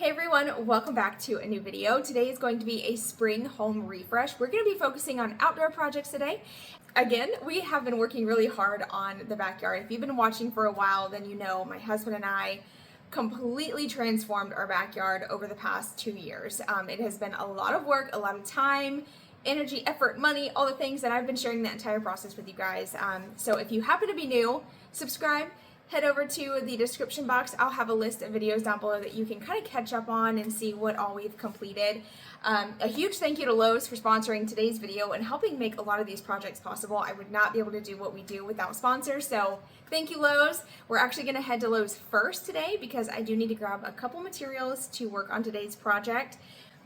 Hey everyone, welcome back to a new video. Today is going to be a spring home refresh. We're going to be focusing on outdoor projects today. Again, we have been working really hard on the backyard. If you've been watching for a while, then you know my husband and I completely transformed our backyard over the past 2 years. It has been a lot of work, a lot of time, energy, effort, money, all the things, and I've been sharing the entire process with you guys. So if you happen to be new, subscribe. Head over to the description box. I'll have a list of videos down below that you can kind of catch up on and see what all we've completed. A huge thank you to Lowe's for sponsoring today's video and helping make a lot of these projects possible. I would not be able to do what we do without sponsors, so thank you, Lowe's. We're actually going to head to Lowe's first today because I do need to grab a couple materials to work on today's project.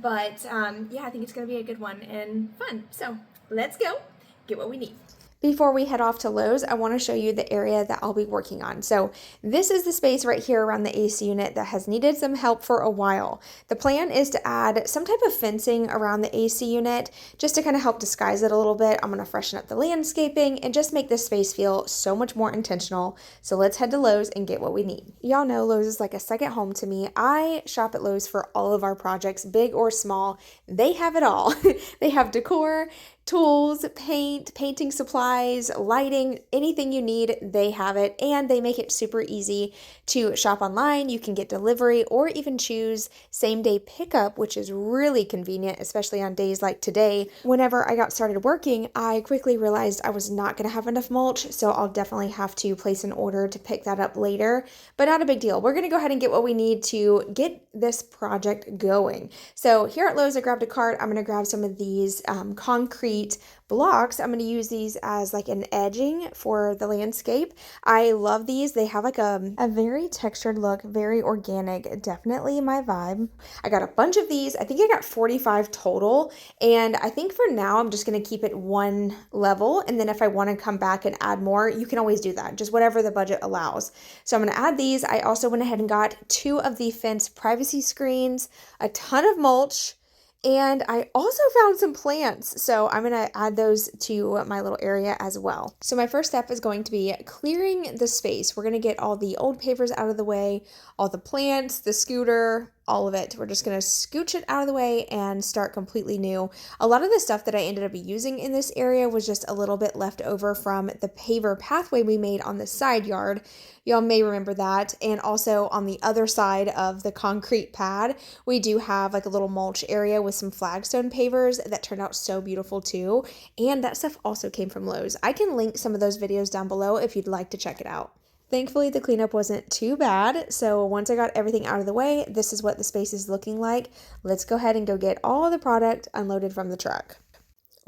But yeah, I think it's going to be a good one and fun. So let's go get what we need. Before we head off to Lowe's, I want to show you the area that I'll be working on. So this is the space right here around the AC unit that has needed some help for a while. The plan is to add some type of fencing around the AC unit just to kind of help disguise it a little bit. I'm going to freshen up the landscaping and just make this space feel so much more intentional. So let's head to Lowe's and get what we need. Y'all know Lowe's is like a second home to me. I shop at Lowe's for all of our projects, big or small. They have it all. They have decor, tools, paint, painting supplies, lighting, anything you need, they have it, and they make it super easy to shop online. You can get delivery or even choose same-day pickup, which is really convenient, especially on days like today. Whenever I got started working, I quickly realized I was not going to have enough mulch, so I'll definitely have to place an order to pick that up later, but not a big deal. We're going to go ahead and get what we need to get this project going. So here at Lowe's, I grabbed a cart. I'm going to grab some of these concrete blocks. I'm going to use these as like an edging for the landscape. I love these. They have like a very textured look, very organic, definitely my vibe. I got a bunch of these. I think I got 45 total, and I think for now I'm just going to keep it one level, and then if I want to come back and add more, you can always do that, just whatever the budget allows. So I'm going to add these. I also went ahead and got 2 of the fence privacy screens, a ton of mulch, and I also found some plants, so I'm going to add those to my little area as well. So my first step is going to be clearing the space. We're going to get all the old pavers out of the way, all the plants, the scooter, all of it. We're just going to scooch it out of the way and start completely new. A lot of the stuff that I ended up using in this area was just a little bit left over from the paver pathway we made on the side yard. Y'all may remember that. And also on the other side of the concrete pad, we do have like a little mulch area with some flagstone pavers that turned out so beautiful too. And that stuff also came from Lowe's. I can link some of those videos down below if you'd like to check it out. Thankfully, the cleanup wasn't too bad, so once I got everything out of the way, this is what the space is looking like. Let's go ahead and go get all the product unloaded from the truck.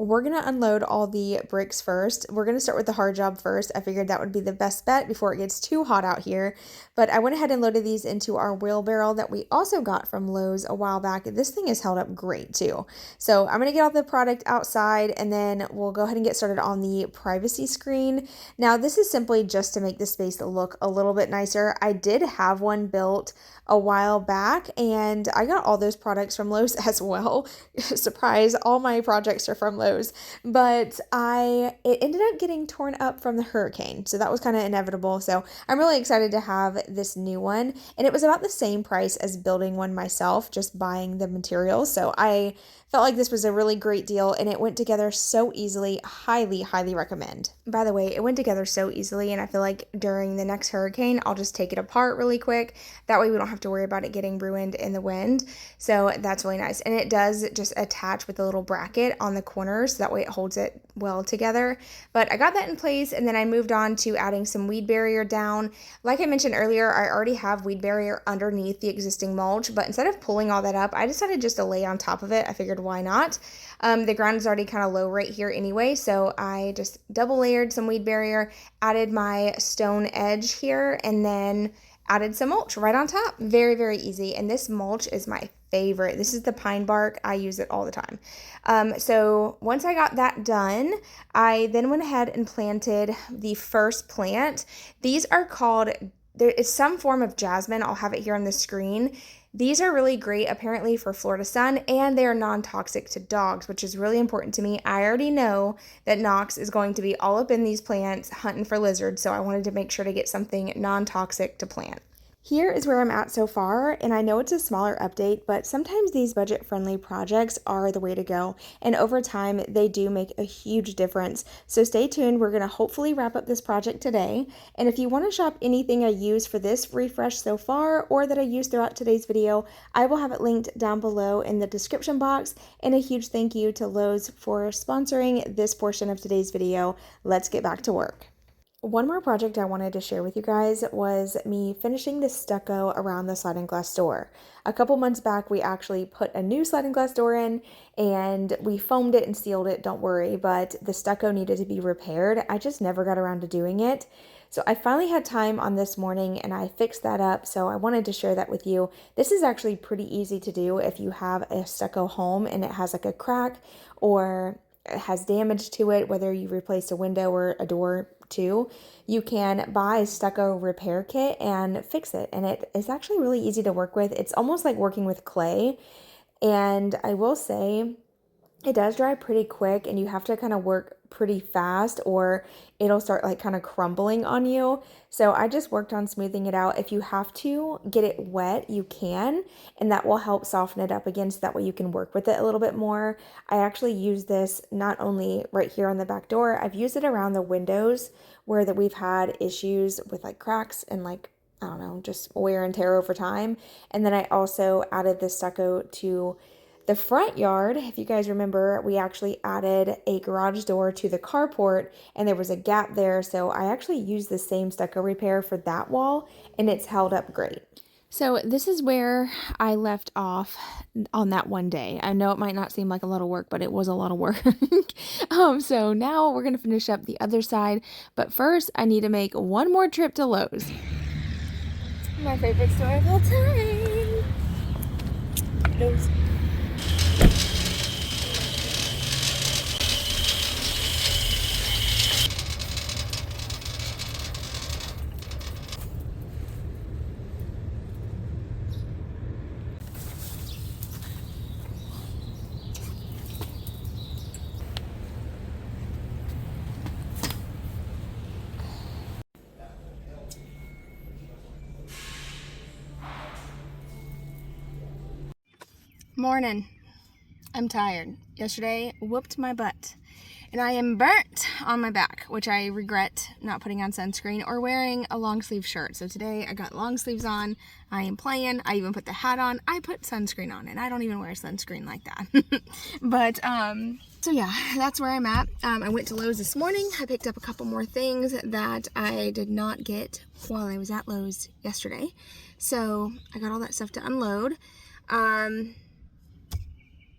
We're going to unload all the bricks first. We're going to start with the hard job first. I figured that would be the best bet before it gets too hot out here. But I went ahead and loaded these into our wheelbarrow that we also got from Lowe's a while back. This thing has held up great too. So I'm going to get all the product outside and then we'll go ahead and get started on the privacy screen. Now this is simply just to make the space look a little bit nicer. I did have one built a while back and I got all those products from Lowe's as well. Surprise, all my projects are from Lowe's, but it ended up getting torn up from the hurricane, so that was kind of inevitable. So I'm really excited to have this new one, and it was about the same price as building one myself, just buying the materials. So I felt like this was a really great deal, and it went together so easily. Highly recommend. By the way, it went together so easily, and I feel like during the next hurricane, I'll just take it apart really quick. That way we don't have to worry about it getting ruined in the wind. So that's really nice. And it does just attach with a little bracket on the corners, so that way it holds it well together. But I got that in place, and then I moved on to adding some weed barrier down. Like I mentioned earlier, I already have weed barrier underneath the existing mulch, but instead of pulling all that up, I decided just to lay on top of it. I figured, why not? The ground is already kind of low right here anyway, so I just double layered some weed barrier, added my stone edge here, and then added some mulch right on top. Very easy. And this mulch is my favorite. This is the pine bark. I use it all the time. So once I got that done, I then went ahead and planted the first plant. These are called, there is some form of jasmine. I'll have it here on the screen. These are really great apparently for Florida sun, and they are non-toxic to dogs, which is really important to me. I already know that Knox is going to be all up in these plants hunting for lizards, so I wanted to make sure to get something non-toxic to plant. Here is where I'm at so far, and I know it's a smaller update, but sometimes these budget-friendly projects are the way to go, and over time, they do make a huge difference. So stay tuned, we're going to hopefully wrap up this project today, and if you want to shop anything I use for this refresh so far, or that I used throughout today's video, I will have it linked down below in the description box, and a huge thank you to Lowe's for sponsoring this portion of today's video. Let's get back to work. One more project I wanted to share with you guys was me finishing the stucco around the sliding glass door. A couple months back, we actually put a new sliding glass door in and we foamed it and sealed it, don't worry, but the stucco needed to be repaired. I just never got around to doing it. So I finally had time on this morning and I fixed that up, so I wanted to share that with you. This is actually pretty easy to do if you have a stucco home and it has like a crack or it has damage to it, whether you replaced a window or a door too. You can buy a stucco repair kit and fix it, and it is actually really easy to work with. It's almost like working with clay, and I will say it does dry pretty quick and you have to kind of work pretty fast or it'll start like kind of crumbling on you. So I just worked on smoothing it out. If you have to get it wet, you can, and that will help soften it up again so that way you can work with it a little bit more. I actually use this not only right here on the back door, I've used it around the windows where that we've had issues with like cracks and like, I don't know, just wear and tear over time. And then I also added the stucco to the front yard. If you guys remember, we actually added a garage door to the carport and there was a gap there. So I actually used the same stucco repair for that wall and it's held up great. So this is where I left off on that one day. I know it might not seem like a lot of work, but it was a lot of work. So now we're going to finish up the other side. But first, I need to make one more trip to Lowe's. My favorite store of all time. Lowe's. Morning. I'm tired. Yesterday whooped my butt and I am burnt on my back, which I regret not putting on sunscreen or wearing a long sleeve shirt. So today I got long sleeves on. I am playing. I even put the hat on. I put sunscreen on and I don't even wear sunscreen like that. But so yeah, that's where I'm at. I went to Lowe's this morning. I picked up a couple more things that I did not get while I was at Lowe's yesterday. So I got all that stuff to unload.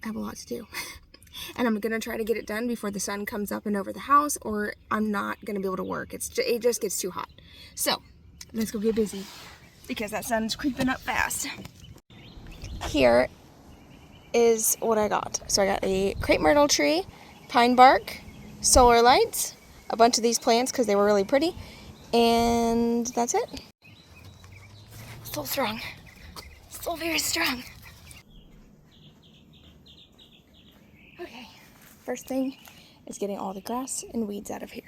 I have a lot to do and I'm gonna try to get it done before the sun comes up and over the house, or I'm not gonna be able to work. It just gets too hot. So let's go get busy because that sun's creeping up fast. Here is what I got. So I got a crepe myrtle tree, pine bark, solar lights, a bunch of these plants because they were really pretty, and that's it. Still strong. Still very strong. Okay, first thing is getting all the grass and weeds out of here.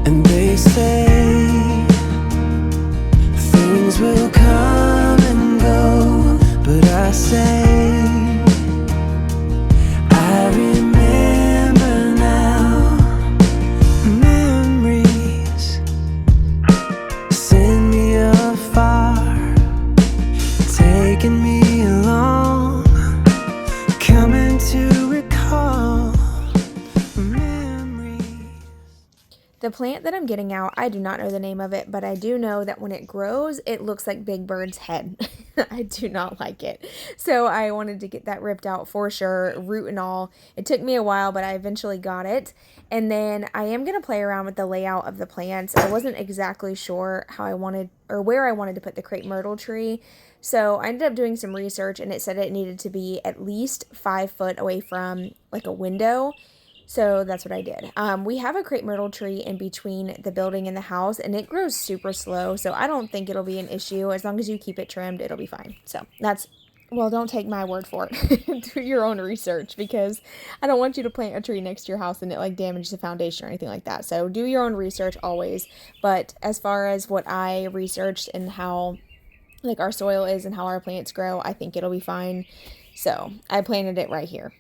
And they say things will come and go, but I say I remember now. Memories send me afar, taking me along, coming to recall memories. The plant that I'm getting out, I do not know the name of it, but I do know that when it grows, it looks like Big Bird's head. I do not like it. So I wanted to get that ripped out for sure, root and all. It took me a while, but I eventually got it. And then I am going to play around with the layout of the plants. I wasn't exactly sure how I wanted or where I wanted to put the crepe myrtle tree. So I ended up doing some research and it said it needed to be at least 5 foot away from like a window. So that's what I did. We have a crepe myrtle tree in between the building and the house, and it grows super slow. So I don't think it'll be an issue. As long as you keep it trimmed, it'll be fine. So that's, well, don't take my word for it. Do your own research because I don't want you to plant a tree next to your house and it like damages the foundation or anything like that. So do your own research always. But as far as what I researched and how like our soil is and how our plants grow, I think it'll be fine. So I planted it right here.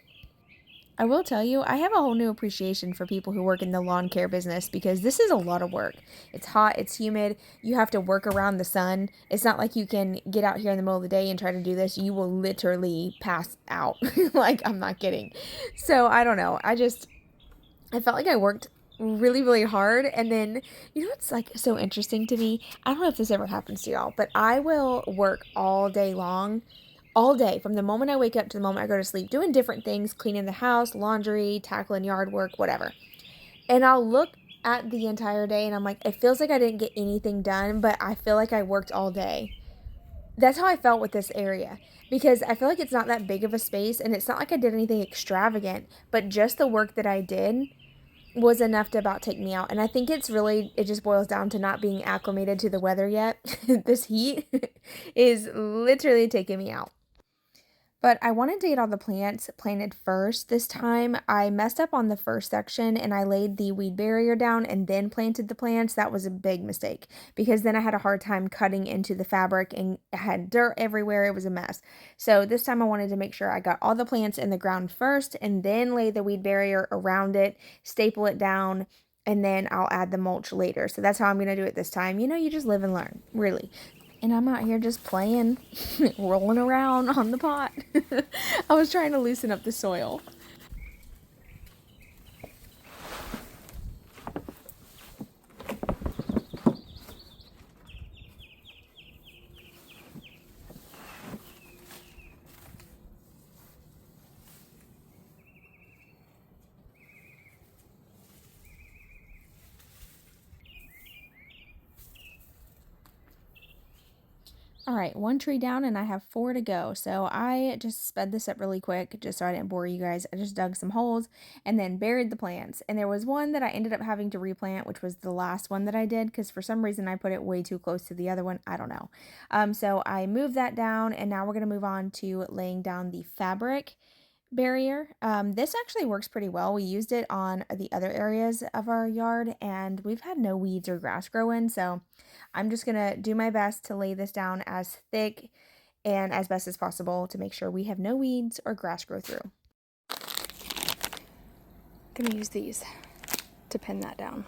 I will tell you, I have a whole new appreciation for people who work in the lawn care business because this is a lot of work. It's hot, it's humid, you have to work around the sun. It's not like you can get out here in the middle of the day and try to do this. You will literally pass out. Like, I'm not kidding. So, I don't know. I felt like I worked really, really hard. And then, you know what's like so interesting to me? I don't know if this ever happens to y'all, but I will work all day long, all day, from the moment I wake up to the moment I go to sleep, doing different things, cleaning the house, laundry, tackling yard work, whatever. And I'll look at the entire day and I'm like, it feels like I didn't get anything done, but I feel like I worked all day. That's how I felt with this area because I feel like it's not that big of a space and it's not like I did anything extravagant, but just the work that I did was enough to about take me out. And I think it just boils down to not being acclimated to the weather yet. This heat is literally taking me out. But I wanted to get all the plants planted first. This time I messed up on the first section and I laid the weed barrier down and then planted the plants. That was a big mistake because then I had a hard time cutting into the fabric and I had dirt everywhere. It was a mess. So this time I wanted to make sure I got all the plants in the ground first and then lay the weed barrier around it, staple it down, and then I'll add the mulch later. So that's how I'm going to do it this time. You know, you just live and learn, really. And I'm out here just playing, rolling around on the pot. I was trying to loosen up the soil. All right, one tree down and I have 4 to go. So I just sped this up really quick just so I didn't bore you guys. I just dug some holes and then buried the plants. And there was one that I ended up having to replant, which was the last one that I did because for some reason I put it way too close to the other one. I don't know. So I moved that down and now we're going to move on to laying down the fabric barrier. This actually works pretty well. We used it on the other areas of our yard and we've had no weeds or grass grow in. So I'm just going to do my best to lay this down as thick and as best as possible to make sure we have no weeds or grass grow through. Gonna use these to pin that down.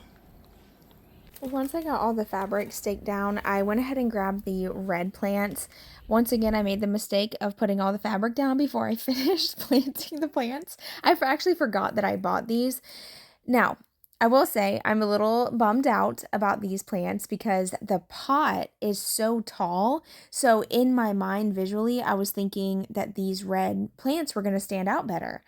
Once I got all the fabric staked down, I went ahead and grabbed the red plants. Once again, I made the mistake of putting all the fabric down before I finished planting the plants. I actually forgot that I bought these. Now, I will say I'm a little bummed out about these plants because the pot is so tall. So in my mind, visually, I was thinking that these red plants were going to stand out better.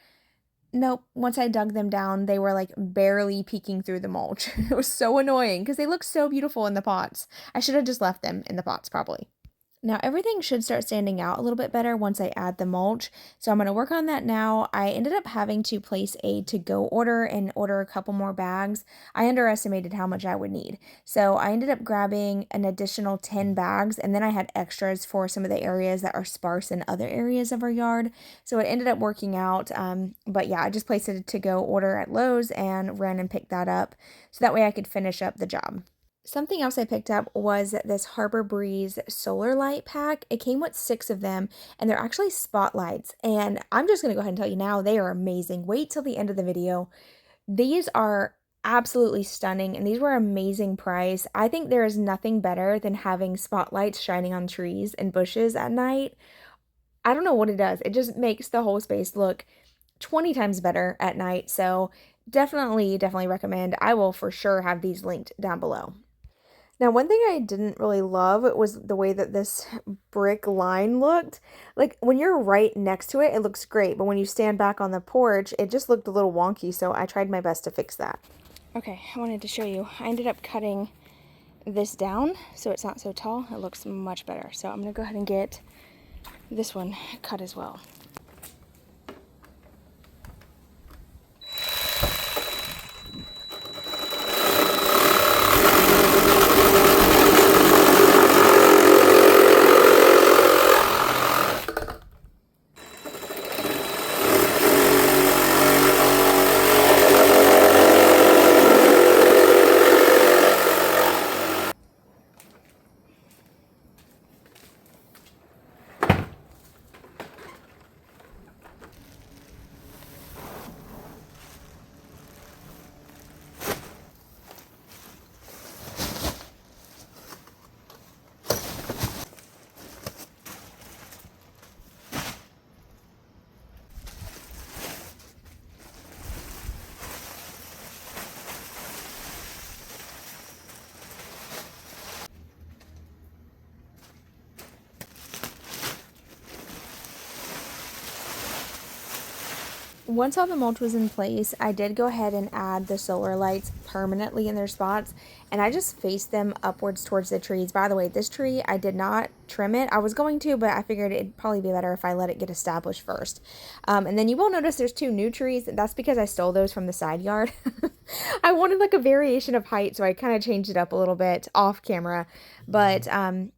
Nope. Once I dug them down, they were like barely peeking through the mulch. It was so annoying because they look so beautiful in the pots. I should have just left them in the pots probably. Now everything should start standing out a little bit better once I add the mulch. So I'm going to work on that now. I ended up having to place a to-go order and order a couple more bags. I underestimated how much I would need. So I ended up grabbing an additional 10 bags and then I had extras for some of the areas that are sparse in other areas of our yard. So it ended up working out. But yeah, I just placed a to-go order at Lowe's and ran and picked that up so that way I could finish up the job. Something else I picked up was this Harbor Breeze solar light pack. It came with 6 of them, and they're actually spotlights. And I'm just going to go ahead and tell you now, they are amazing. Wait till the end of the video. These are absolutely stunning, and these were amazing price. I think there is nothing better than having spotlights shining on trees and bushes at night. I don't know what it does. It just makes the whole space look 20 times better at night. So definitely recommend. I will for sure have these linked down below. Now, one thing I didn't really love was the way that this brick line looked. Like, when you're right next to it, it looks great, but when you stand back on the porch, it just looked a little wonky, so I tried my best to fix that. Okay, I wanted to show you. I ended up cutting this down so it's not so tall. It looks much better. So I'm gonna go ahead and get this one cut as well. Once all the mulch was in place, I did go ahead and add the solar lights permanently in their spots, and I just faced them upwards towards the trees. By the way, this tree, I did not trim it. I was going to, but I figured it'd probably be better if I let it get established first. And then you will notice there's 2 new trees. That's because I stole those from the side yard. I wanted like a variation of height, so I kind of changed it up a little bit off camera. But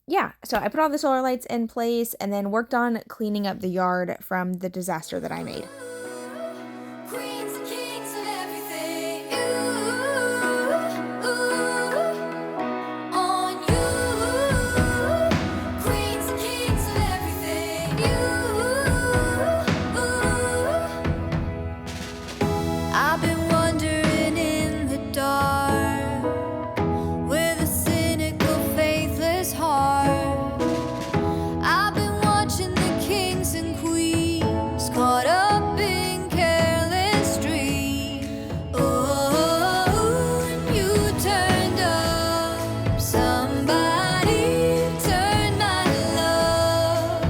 yeah, so I put all the solar lights in place and then worked on cleaning up the yard from the disaster that I made. Queens and kings of everything. On you. Queens and kings of everything. I've been wandering in the dark with a cynical, faithless heart. I've been watching the kings and queens caught up in careless dreams. Oh, and you turned up. Somebody turned my luck.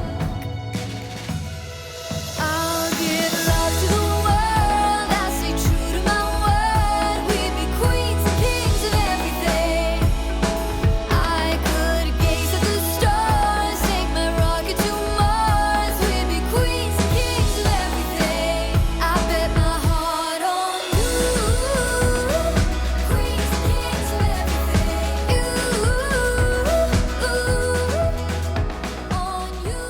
I'll give love to the world. I'll stay true to my word. We'd be queens and kings of everything. I could gaze at the stars, take my rocket to Mars. We'd be queens and kings of everything. I bet my heart on you. Queens and kings of everything. On you.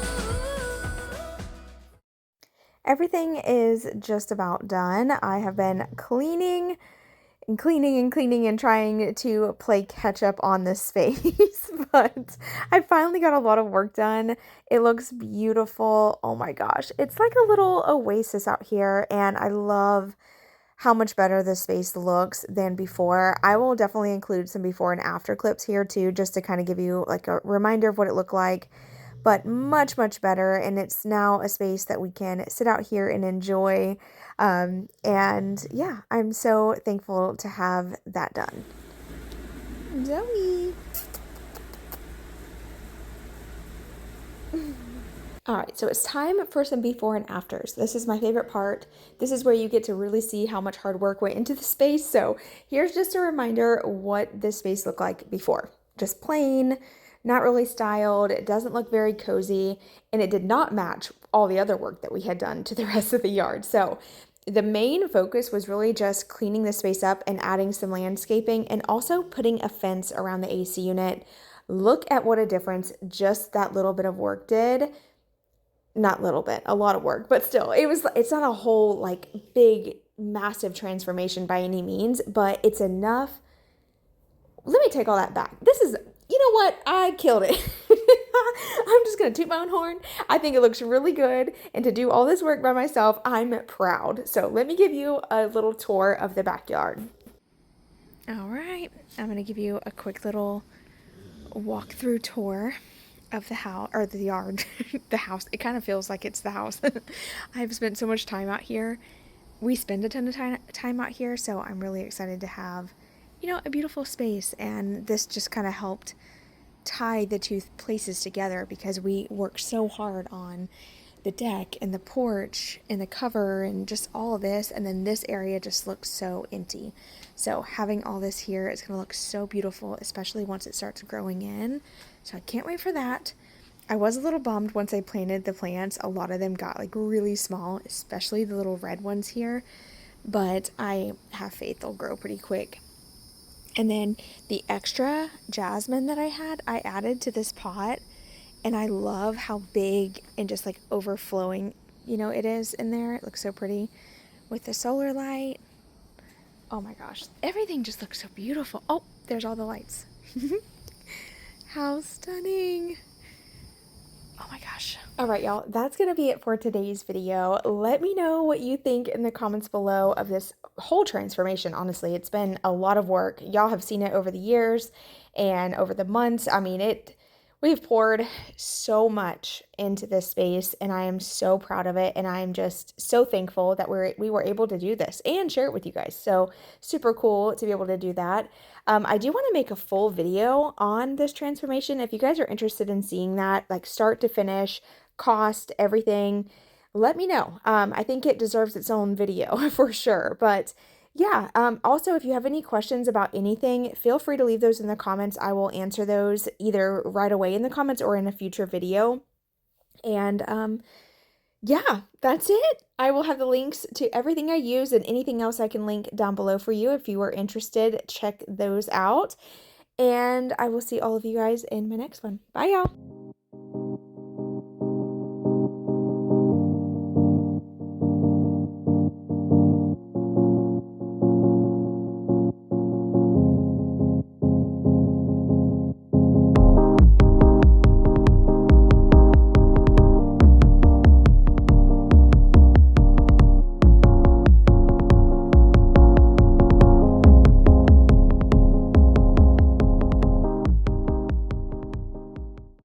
Everything is just about done. I have been cleaning and cleaning and cleaning and trying to play catch up on this space, but I finally got a lot of work done. It looks beautiful. Oh my gosh. It's like a little oasis out here, and I love how much better this space looks than before. I will definitely include some before and after clips here too, just to kind of give you like a reminder of what it looked like, but much, much better. And it's now a space that we can sit out here and enjoy. And yeah, I'm so thankful to have that done. Zoe. All right, so it's time for some before and afters. This is my favorite part. This is where you get to really see how much hard work went into the space. So here's just a reminder what this space looked like before. Just plain, not really styled. It doesn't look very cozy, and it did not match all the other work that we had done to the rest of the yard. So the main focus was really just cleaning the space up and adding some landscaping and also putting a fence around the AC unit. Look at what a difference just that little bit of work did. Not little bit, a lot of work, but still, it's not a whole like big, massive transformation by any means, but it's enough. Let me take all that back. This is, you know what? I killed it. I'm just going to toot my own horn. I think it looks really good. And to do all this work by myself, I'm proud. So let me give you a little tour of the backyard. All right. I'm going to give you a quick little walkthrough tour of the house, or the yard. The house. It kind of feels like it's the house. I've spent so much time out here we spend a ton of time out here, so I'm really excited to have, you know, a beautiful space. And this just kind of helped tie the two places together because we worked so hard on the deck and the porch and the cover and just all of this, and then this area just looks so empty. So having all this here is going to look so beautiful, especially once it starts growing in. So I can't wait for that. I was a little bummed once I planted the plants. A lot of them got like really small, especially the little red ones here, but I have faith they'll grow pretty quick. And then the extra jasmine that I had, I added to this pot, and I love how big and just like overflowing, you know, it is in there. It looks so pretty with the solar light. Oh my gosh, everything just looks so beautiful. Oh, there's all the lights. How stunning. Oh my gosh. All right, y'all, that's going to be it for today's video. Let me know what you think in the comments below of this whole transformation. Honestly, it's been a lot of work. Y'all have seen it over the years and over the months. I mean, we've poured so much into this space, and I am so proud of it, and I'm just so thankful that we were able to do this and share it with you guys. So super cool to be able to do that. I do want to make a full video on this transformation. If you guys are interested in seeing that, like start to finish, cost, everything, let me know. I think it deserves its own video for sure. But yeah, also, if you have any questions about anything, feel free to leave those in the comments. I will answer those either right away in the comments or in a future video. And yeah, that's it. I will have the links to everything I use and anything else I can link down below for you. If you are interested, check those out. And I will see all of you guys in my next one. Bye, y'all.